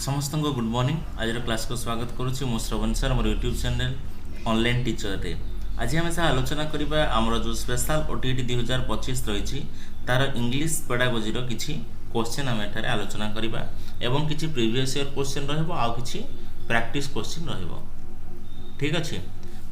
समस्त को good morning. आज क्लास को स्वागत करुच्ची मु श्रवण सर मोर यूट्यूब चैनल ऑनलाइन टीचर रे। आज आम से आलोचना करबा हमर जो स्पेशल ओटीटी 2025 रही तार इंग्लिश पेडागोजी रो किछि क्वेश्चन आम एठारे आलोचना करबा एवं किछि प्रीवियस ईयर क्वेश्चन रहबो आ किछि प्रैक्टिस क्वेश्चन रहबो। ठीक अछि,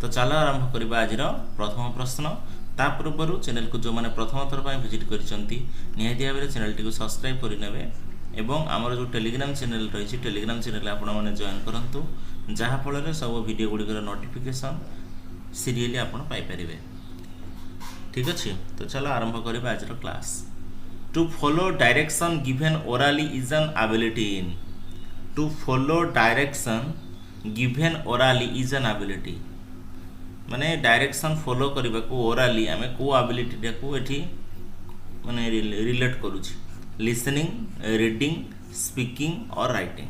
तो चलो आरंभ करबा आज प्रथम प्रश्न। ता पूर्व चैनल को जो माने प्रथम थर पर विजिट करिसंती निहाती भाबरे चैनल टी को सब्सक्राइब करिनेबे एवं आमर जो टेलीग्राम चैनल रही टेलीग्राम चैनल आपण मैंने जॉइन करूँ जहाँ फल सब वीडियो गुड़िकर नोटिफिकेशन सीरियली आपण पाइपर। ठीक अच्छे, तो चलो आरंभ करबा आज क्लास। To follow direction given orally is an ability इन। To follow direction given orally is an ability माने डायरेक्शन फॉलो करबा को ओराली आमे को एबिलिटी को एठी माने रिलेट करूछि। लिसनिंग, रीडिंग, स्पीकिंग और राइटिंग।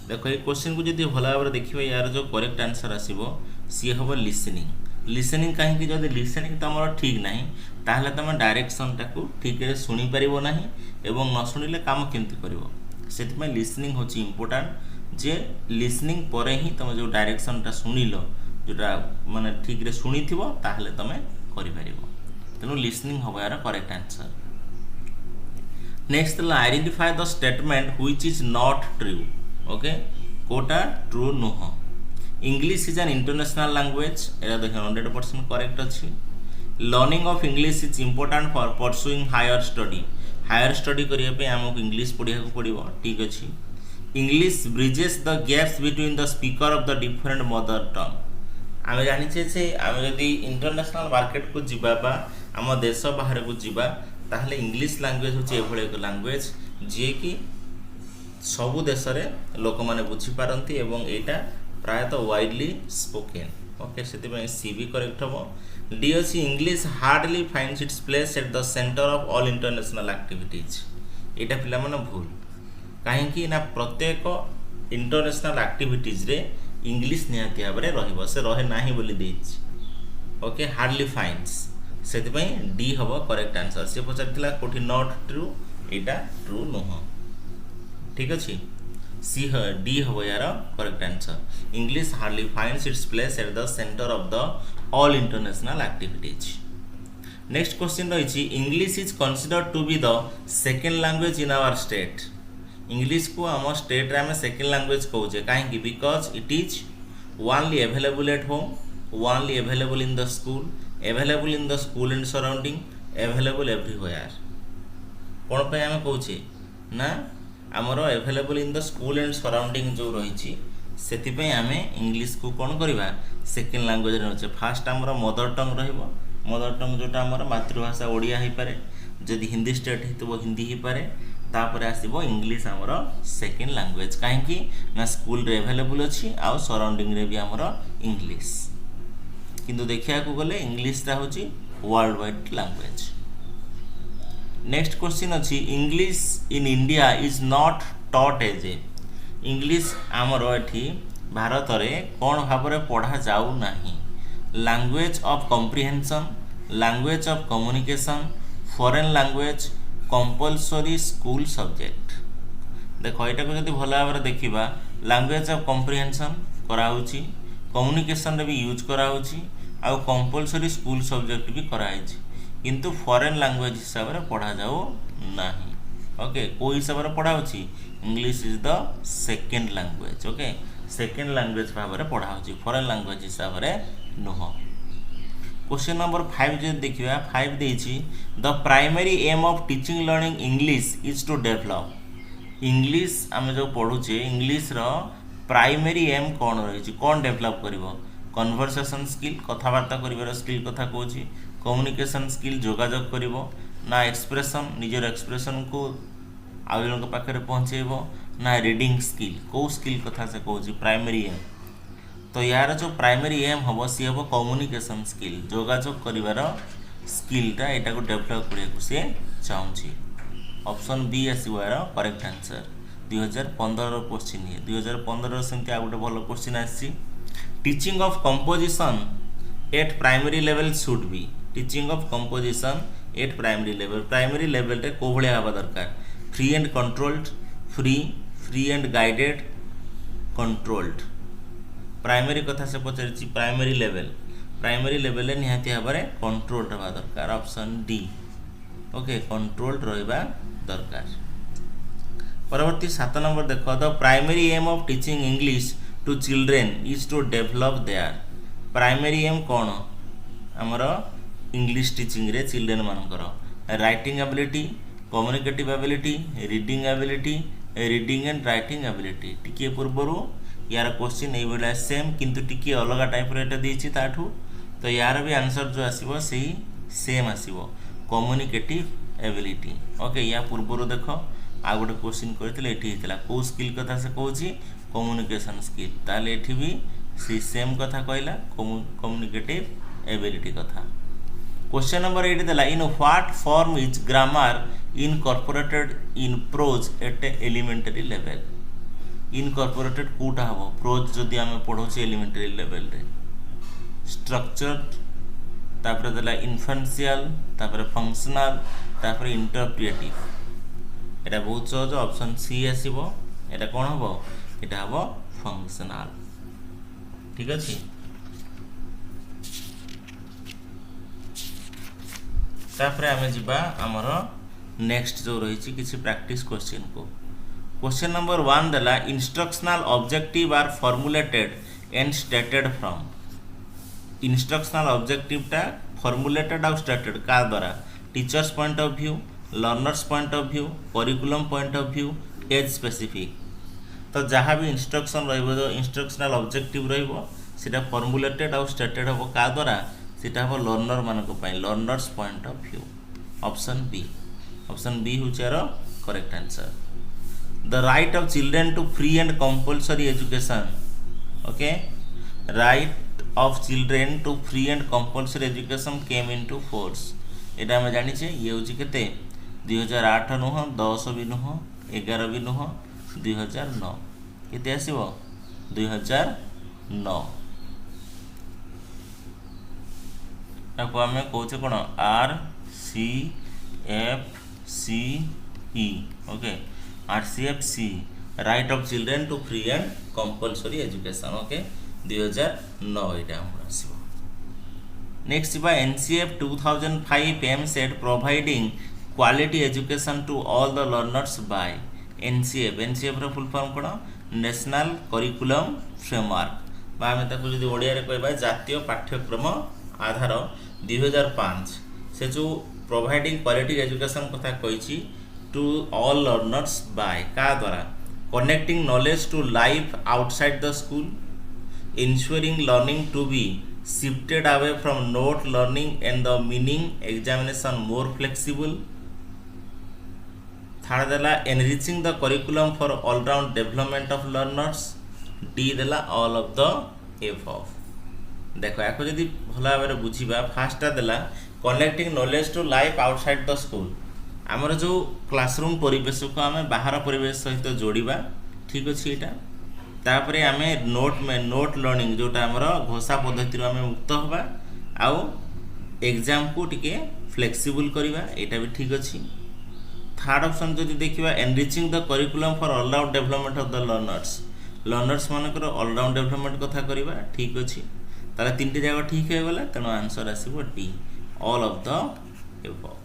देखो ये क्वेश्चन को जब भल भाव देखिए यार जो करेक्ट आंसर आसो सी हम लिसनिंग। लिसनिंग कहीं जब लिसनिंग तुम ठीक ना ताहले तुम डायरेक्शन टाक ठीक से शुणी पार ना एवं न शुणिले काम केमती कर से लिसनिंग होची इम्पोर्टाट जे लिसनिंग पर ही तुम जो डायरेक्शन टा शुणिल जोटा माने ठीक रे शुणी थी ताहले तुम कर तेणु लिसनिंग हम यार correct answer. Next identify the statement which is not true. Okay, कोटा ट्रू नुह। English is an international language, एटा देखो 100% करेक्ट अच्छी। Learning of English is important for pursuing higher study. Higher study करने आमको इंग्लिश पढ़ा पड़ो। ठीक अच्छे। English bridges the gaps between the speaker of the different mother tongue. आम जाचे से आम जदि इंटरनेशनल मार्केट को जीवा बा आम देश बाहर को जीवा ताहले इंग्लिश लैंग्वेज होची एभले एक लैंग्वेज जे कि सबु देश रे लोक माने बुझी पारंती एवं एटा प्रायतः वाइडली स्पोकन। ओके, सेति पय सी भी करेक्ट हबो। डी अछि English hardly finds its place at the centre of all international activities. एटा पिला माने भूल काहे कि ना प्रत्येक इंटरनेशनल एक्टिविटीज रे इंग्लिश निहाती भाबरे रहइबो से रहे नाही बोली देछि। ओके, हार्डली फाइंड्स से डी हम करेक्ट आंसर। सी पचार कोठी नॉट ट्रू, एटा ट्रू नुह। ठीक अच्छे, सी डी हम यार correct answer. English hardly finds its place at the centre of the all international activities. Next question रही English is considered to be the second language in our state. English को आम state रे आम second language कहूचे कहीं because it is only available at home, only available in the school, available in the school and surrounding, available everywhere. कौन पे आम कहूचे ना आमर available in the school and surrounding जो रही से आम इंग्लिश को कौन करवा सेकेंड लैंग्वेज रही। फास्ट आमर मदर टंग रहिबो। मदर टंग जोटा आमर मातृभाषा ओडिया हो पारे, जदि हिंदी स्टेट हो हिंदी हो पारे, तापर आसीबो इंग्लिश आमर सेकेंड लैंग्वेज कहीं ना स्कूल रे अवेलेबल अच्छी आउ सराउंडिंग रे भी आमर इंग्लिश। किंतु देखिया को गले इंग्लिश टा होची world wide language. Next question अच्छी English in India is not taught as a. इंग्लिश आमर एठी भारत रे कौन भाव में पढ़ा जाऊ नाही। Language of comprehension, language of communication, foreign language, compulsory school subject. देखो यहाँ को जब भल भाव में देखा लैंग्वेज ऑफ कम्प्रिहेंशन कराउची, कम्युनिकेशन रे भी यूज कराउची आउ कंपल्सरी स्कूल सब्जेक्ट भी कराई, किंतु फॉरेन लैंग्वेज हिसाब से पढ़ा जाओ नाही। ओके, को हिसाब से पढ़ा होची English is the second language. Okay, second language भाव में पढ़ा होची, फॉरेन लैंग्वेज हिसाब से नुह। क्वेश्चन नंबर 5 जो देखिए 5 देछि the primary aim of teaching learning English is to develop. English आम जो पढ़ुचे इंग्लिश रो प्राइमरी एम कौन रही कौन डेभलप कर कन्वर्सेशन स्किल कथबार्ता कर स्किल कथा कहूँ, कम्युनिकेशन स्किल जोगाजोग कर ना एक्सप्रेशन निजर एक्सप्रेशन को आउ जन पाखे पहुँचेब ना रीडिंग स्किल कौ स्किल कथा से कहूँ प्राइमरी एम। तो यार जो प्राइमरी एम हम सी हम कम्युनिकेशन स्किल जोगाजोग कर स्किलटा यहाँ को डेभलप करने सी चाहूँगी। ऑप्शन बी आसो यार करेक्ट आंसर। 2015 क्वेश्चन ये 2015 सेमती आ गोटे भल क्वेश्चन आसी teaching of composition eight primary level should be. Teaching of composition eight primary level रे को भलिया हवा दरकार free and controlled, free, free and guided controlled primary कथा से पचारि प्राइमरी लेवल निहाती भाव में कंट्रोल्ड रहा दरकार ऑप्शन डी ओके कंट्रोल्ड रहा दरकार। परवर्ती 7 नंबर देख the primary aim of teaching English to children is to develop their primary aim कौन आमर इंग्लिश टीचिंग रे चिल्ड्रेन मानकर writing ability communicative ability reading and writing ability टिके पूर्वर यार क्वेश्चन ये भाया सेम किंतु टिके अलग टाइप रेटा देछि ताठू तो यार भी आंसर जो आसीबो सेही सेम आसीबो कम्युनिकेटिव एबिलिटी ओके या पूर्वर देख आ गोटे क्वेश्चन करथिले एठी हितला को स्किल कथा से कहूची कम्युनिकेशन स्किल ताले एठी भी सी सेम कथा कहला कम्युनिकेटिव एबिलिटी कथा। क्वेश्चन नंबर 8 देला in what form is grammar incorporated in prose at elementary level incorporated कोटा हबो प्रोज जदि आमे पढोचे एलिमेंटरी लेवल रे स्ट्रक्चर्ड तापर देला इन्फेंशियल तापर फंक्शनल तापर इंटरप्रिएटिव एटा बहुत सहज ऑप्शन सी आसीबो एटा कोन हबो एटा हबो फंक्शनल ठीक अछि। तापर आमे जिबा हमर नेक्स्ट जो रही किसी प्रैक्टिस क्वेश्चन को क्वेश्चन नंबर 1 देला instructional objective are formulated and stated from instructional objective टा फॉर्मुलेटेड और स्टेटेड का द्वारा teachers point of view learners point of view curriculum point of view as specific तो जहाँ भी इंस्ट्रक्शन रहिबो जो इंस्ट्रक्शनल ऑब्जेक्टिव रहिबो सेटा फॉर्मुलेटेड और स्टेटेड हबो का द्वारा सेटा हबो लर्नर मानको पई learners point of view option B हुचार correct answer. The right of children to free and compulsory education okay right of children to free and compulsory education came into force एटा हम जानिछे ये होची केते 2008 नुह 10 भी नुह 11 भी नुह 2009 केते आसीबो 2009 ताको आमे कहूचे कोन R C F C E okay RCFC right of children to free and compulsory education okay 2009 एटा हम आसीबो। नेक्स्ट बा NCF 2005 aim set providing quality education to all the learners by NCF रो फुल फॉर्म कोन national curriculum framework बा हमें ताको जदी ओडिया रे कहबा जातीय पाठ्यक्रम आधार 2005 से जो प्रोवाइडिंग क्वालिटी एजुकेशन कथा कहिछि टू ऑल लर्नर्स बाय का द्वारा connecting knowledge to life outside the school ensuring learning to be shifted away from note learning and the meaning examination more flexible third dela enriching the curriculum for all round development of learners d dela all of the above देखो याको जदि भला भाबरे बुझिबा फास्टा देला connecting knowledge to life outside the school आमर जो क्लासरूम परिवेश को आम बाहर परिवेश सहित जोड़िबा ठीक अच्छे यहाँ तापर आम नोट लर्निंग जोटा आमर घोषा पद्धति आम मुक्त हवा आउ एग्जाम को टिके फ्लेक्सिबल करवा यहाँ भी ठीक अच्छे। थर्ड ऑप्शन जदि देखा enriching the curriculum for all round development of the learners मानकर ऑलराउंड डेवलपमेंट कथा करवा ठीक अच्छे ताले तीन जगह ठीक हो गला तेणु आंसर आसीबो D all of the above.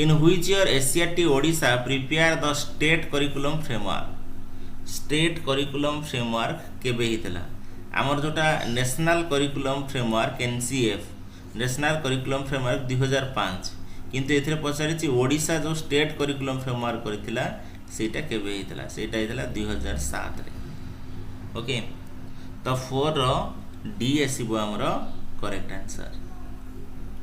In which year SCERT Odisha prepare the state curriculum framework केबे हितला आमर जोटा national curriculum framework NCF national curriculum framework 2005 किंतु एथिरे पचारिछि ओडिशा जो स्टेट करिकुलम फ्रेमवर्क करथिला सेटा केबे हितला सेटा हितला 2007 रे ओके तो 4 रो डी आसीबो हमरो करेक्ट आंसर।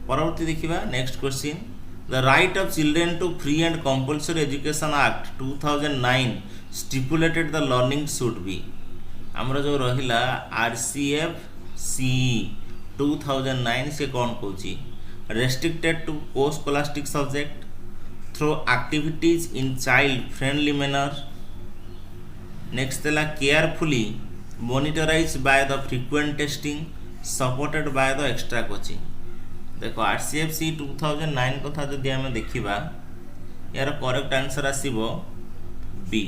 परवर्ती देखिबा next question The Right of Children to Free and Compulsory Education Act 2009 stipulated the learning should be हमरो जो रहिला RCFCE 2009 से कौन कहूची restricted to co-scholastic subject through activities in child friendly manner next देला carefully monitorized by the frequent testing supported by the extra coaching देखो RCFC 2009 कथा जदि आमे देखिबा यार करेक्ट आंसर आसीबो B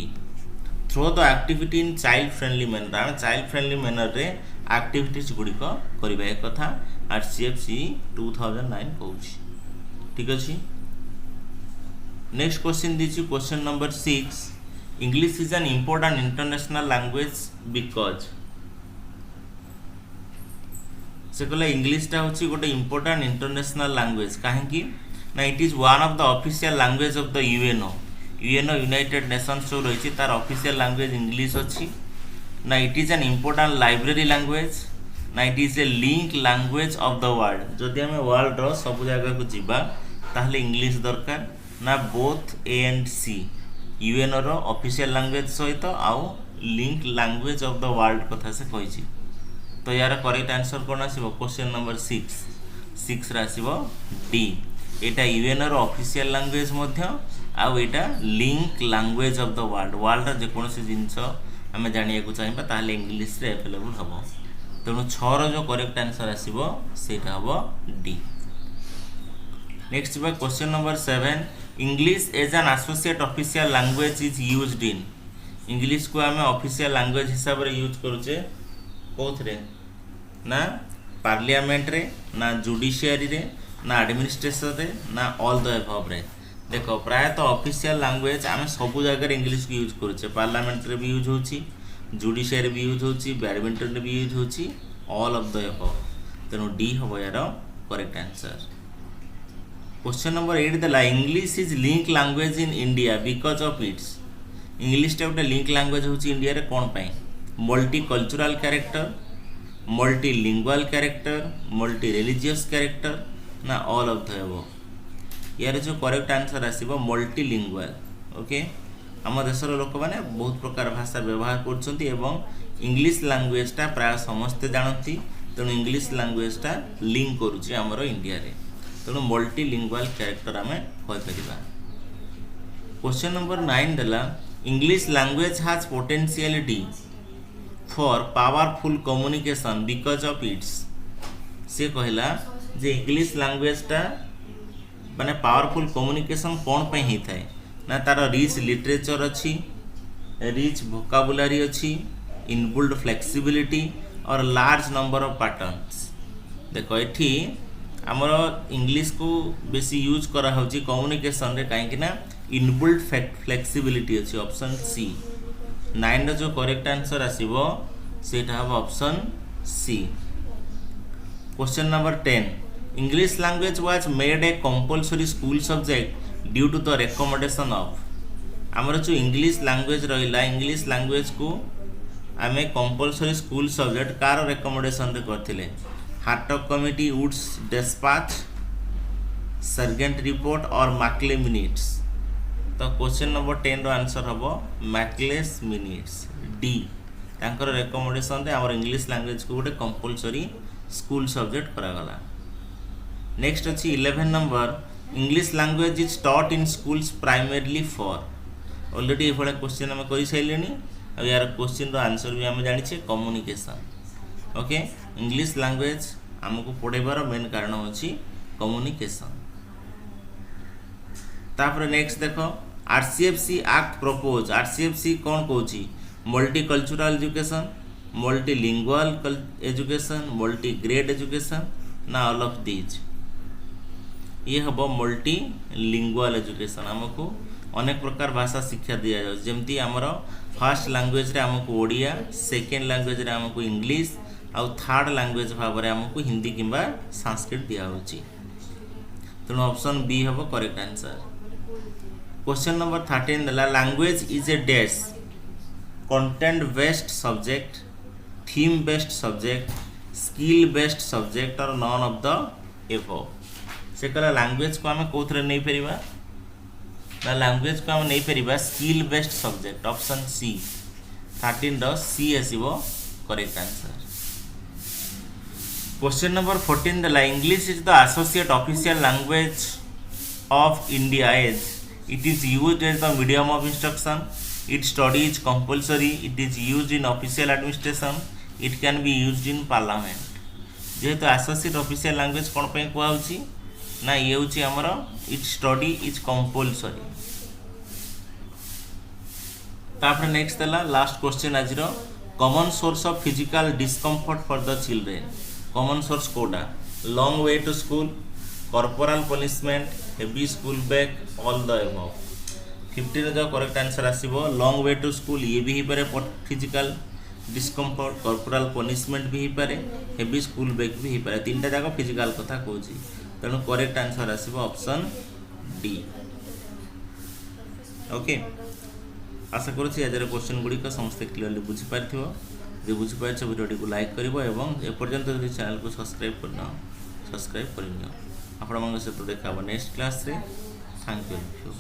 through the activity in child friendly manner आम child friendly manner रे एक्टिविटीज गुड़िक करवा एक कथा आरसीएफसी 2009 कहूँ ठीक अच्छे। नेक्स्ट क्वेश्चन दीजिए question number 6 English is an important international language because से कहला इंग्लिशटा हूँ गोटे इम्पोर्टेंट इंटरनेशनल लैंग्वेज कहीं ना it is one of the official language of the UNO United Nations जो रही तार ऑफिशियल लैंग्वेज इंग्लिश अच्छी ना it is an important library language ना it is a link language of the world जदि आम वर्ल्ड रो सब जगह को जीवा ताहले इंग्लिश दरकार ना both A and C UNO रो ऑफिशियल लैंग्वेज सहित आउ link language of the world कथा से कही तो यार करेक्ट आंसर कौन आसो क्वेश्चन नंबर 6 रे आसो डी एटा यूएनओ रो ऑफिशियल लैंग्वेज आउ एटा link language of the world world जेकोसी जिनस आम जाना चाहिए ताहले इंग्लिश रे अवेलेबल हम तेणु 6 रो जो करेक्ट आंसर आसो सेटा हम D. Next question number 7 English as an associate official language is used in English को आम ऑफिशियल लैंग्वेज हिसाब रे यूज करूचे कौथरे ना पार्लियामेंट रे ना जुडिशियरी रे ना एडमिनिस्ट्रेशन रे ना ऑल द अबव रे देख प्रायतः ऑफिशियल लैंग्वेज आम सब जगह इंग्लिश को यूज करूचे पार्लियामेंट रे भी यूज होची जुडिशियरी भी यूज होची बैडमिंटन रे भी यूज होची ऑल ऑफ द अबव तेणु डी हम यार करेक्ट आंसर। क्वेश्चन नंबर 8 देला English is link language in India because of it's English टा गोटे लिंक लैंग्वेज होची इंडिया रे कोन पई multicultural character multilingual character multi religious character ना ऑल ऑफ द अबव यार जो करेक्ट आंसर आसीबो मल्टी लिंगुअल ओके आम देशर लोक मैंने बहुत प्रकार भाषा व्यवहार करछंती एवं इंग्लिश लैंग्वेजटा प्राय समस्ते जानती तेणु इंग्लिश लैंग्वेजटा लिंक करुछि हमर इंडिया रे तेणु मल्टी लिंगुअल कैरेक्टर आम कहीपर। क्वेश्चन नंबर 9 देला English language has potentiality for powerful communication because of it's से कहला जे इंग्लिश लैंग्वेजटा माने पावरफुल कम्युनिकेशन कौन पे ही थाए ना तार रिच लिटरेचर अच्छी रिच वोकाबुलारी अच्छी इनबिल्ड फ्लेक्सिबिलिटी और लार्ज नंबर ऑफ पैटर्न्स देख एठी आमर इंग्लिश को बेसी यूज करा होची कम्युनिकेशन रे काहे कि ना इनबिल्ड फ्लेक्सिबिलिटी अच्छी ऑप्शन सी 9 रो जो करेक्ट आंसर आसीबो सेटा हम option C. Question number 10 English language was made a compulsory school subject due to the recommendation of आमर जो इंग्लिश लैंग्वेज रहिला इंग्लिश लैंग्वेज को आम कंपलसरी स्कूल सब्जेक्ट कार रिकमेंडेशन रे करथिले Hartog committee Wood's despatch Sargent report और Macaulay minutes तो क्वेश्चन नंबर 10 रो आंसर हम मैकलेस मिनिट्स डी तांकर रिकमेंडेशन रे आमर इंग्लिश लैंग्वेज को गोटे कंपलसरी स्कूल सब्जेक्ट करागला। नेक्स्ट अच्छी 11 number English language is taught in schools primarily for already ये क्वेश्चन आम कर सारे और यार क्वेश्चन रो आंसर भी आम जानी कम्युनिकेशन ओके इंग्लिश लैंग्वेज आमको पढ़ेबार मेन कारण अच्छी कम्युनिकेशन। तापर नेक्स्ट देख आरसीएफसी एक्ट प्रपोज आरसीएफसी कौन Cauchy multi cultural education multi lingual education multi grade education ना ऑल ऑफ दीज ये हम मल्टी लिंगुअल एजुकेशन आमको अनेक प्रकार भाषा शिक्षा दि जाए जमती आमर फर्स्ट लैंग्वेज रे आमको ओडिया सेकेंड लैंग्वेज रे आमको इंग्लिश आउ थर्ड लैंग्वेज भाव में आमको हिंदी किंबा संस्कृत दिया होची तेणु ऑप्शन बी हम करेक्ट आंसर। क्वेश्चन नंबर 13 देला language is a dash content based subject theme based subject skill based subject और नॉन ऑफ द एबव से कहला लैंग्वेज को आम कौन नहीं पारिबा ना लैंग्वेज को आम नहीं पारिबा skill based subject option C 13 रो सी आसीबो करेक्ट आंसर। क्वेश्चन नंबर 14 देला English is the associate official language of India as it is used as the medium of instruction it study is compulsory it is used in official administration it can be used in parliament जेहेतु associate official language कौन पे कहउची ना ये हूँ आमर it study is compulsory तापर next देला लास्ट क्वेश्चन आज common source of physical discomfort for the children common source कोटा long way to school corporal punishment heavy school bag all the above 50 जो करेक्ट आंसर आसीबो long way to school ये भी पारे physical discomfort corporal punishment भी पारे heavy school bag भी पारे तीनटा जाक फिजिकल कथा कहूँ तेणु करेक्ट आंसर आसीबो ऑप्शन डी ओके आशा करुँच आज क्वेश्चन गुड़िक समस्ते क्लीयरली बुझीपार जो बुझीपार भिडियो को लाइक कर एपर्यंत जो चैनल को सब्सक्राइब करना सब्सक्राइब कर आपण सहित देखा नेक्स्ट क्लास रे थैंक यू।